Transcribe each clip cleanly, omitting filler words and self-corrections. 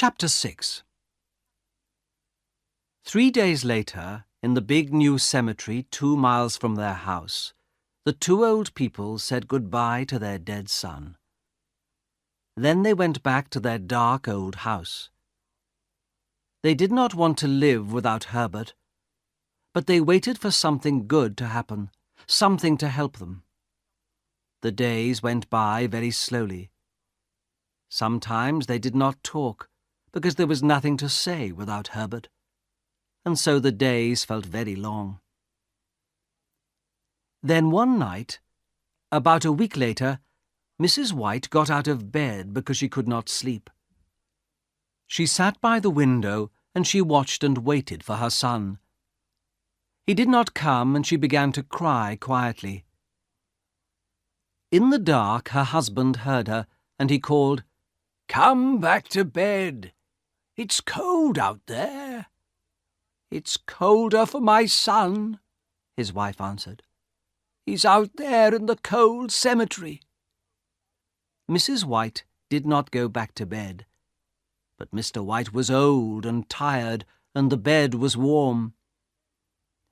Chapter 6. 3 days later, in the big new cemetery 2 miles from their house, the two old people said goodbye to their dead son. Then they went back to their dark old house. They did not want to live without Herbert, but they waited for something good to happen, something to help them. The days went by very slowly. Sometimes they did not talk, because there was nothing to say without Herbert, and so the days felt very long. Then one night, about a week later, Mrs. White got out of bed because she could not sleep. She sat by the window and she watched and waited for her son. He did not come and she began to cry quietly. In the dark, her husband heard her and he called, "Come back to bed. It's cold out there." "It's colder for my son," his wife answered. "He's out there in the cold cemetery." Mrs. White did not go back to bed, but Mr. White was old and tired, and the bed was warm.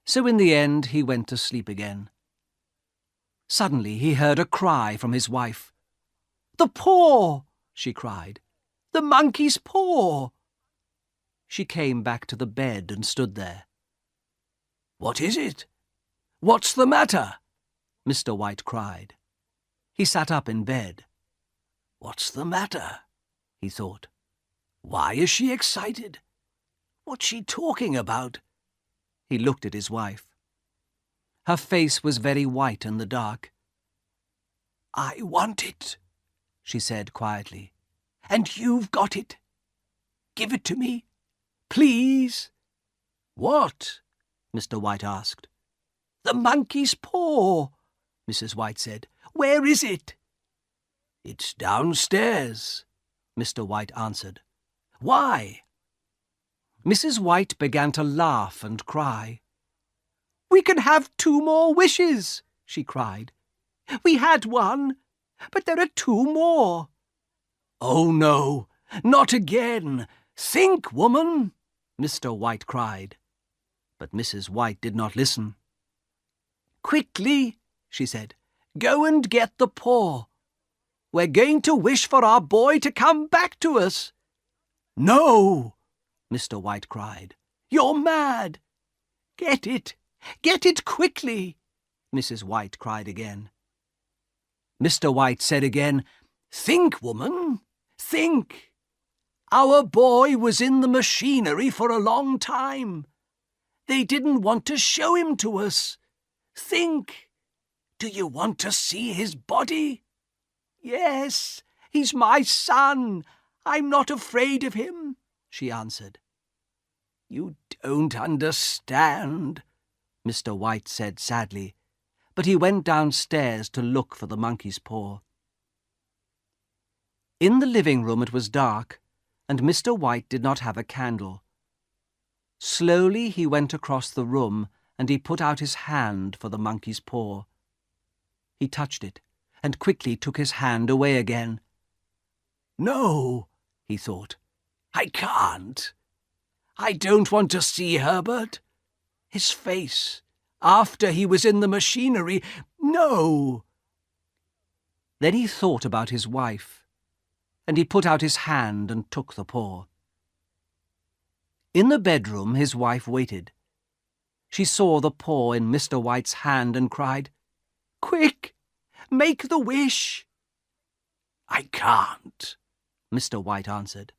So in the end he went to sleep again. Suddenly he heard a cry from his wife. "The paw!" she cried. "The monkey's paw!" She came back to the bed and stood there. "What is it? What's the matter?" Mr. White cried. He sat up in bed. "What's the matter?" he thought. "Why is she excited? What's she talking about?" He looked at his wife. Her face was very white in the dark. "I want it," she said quietly. "And you've got it. Give it to me, please." "What?" Mr. White asked. "The monkey's paw," Mrs. White said. "Where is it?" "It's downstairs," Mr. White answered. "Why?" Mrs. White began to laugh and cry. "We can have 2 more wishes," she cried. "We had 1, but there are 2 more." "Oh, no, not again! Think, woman!" Mr. White cried. But Mrs. White did not listen. "Quickly," she said, "go and get the paw. We're going to wish for our boy to come back to us." "No!" Mr. White cried. "You're mad." Get it quickly," Mrs. White cried again. Mr. White said again, "Think, woman, think. Our boy was in the machinery for a long time. They didn't want to show him to us. Think. Do you want to see his body?" "Yes, he's my son. I'm not afraid of him," she answered. "You don't understand," Mr. White said sadly, but he went downstairs to look for the monkey's paw. In the living room it was dark, and Mr. White did not have a candle. Slowly he went across the room and he put out his hand for the monkey's paw. He touched it and quickly took his hand away again. "No," he thought, "I can't. I don't want to see Herbert. His face, after he was in the machinery, no." Then he thought about his wife, and he put out his hand and took the paw. In the bedroom his wife waited. She saw the paw in Mr. White's hand and cried, "Quick, make the wish." "I can't," Mr. White answered.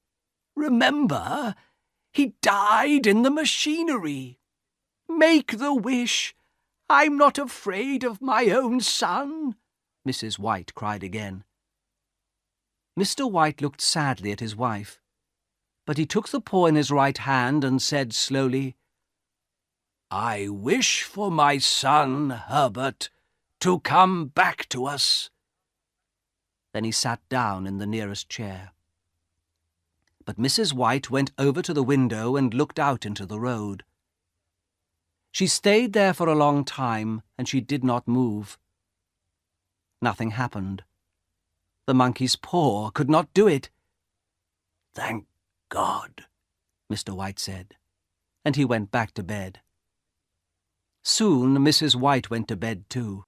"Remember, he died in the machinery. Make the wish. I'm not afraid of my own son," Mrs. White cried again. Mr. White looked sadly at his wife, but he took the paw in his right hand and said slowly, "I wish for my son, Herbert, to come back to us." Then he sat down in the nearest chair. But Mrs. White went over to the window and looked out into the road. She stayed there for a long time, and she did not move. Nothing happened. The monkey's paw could not do it. "Thank God," Mr. White said, and he went back to bed. Soon Mrs. White went to bed too.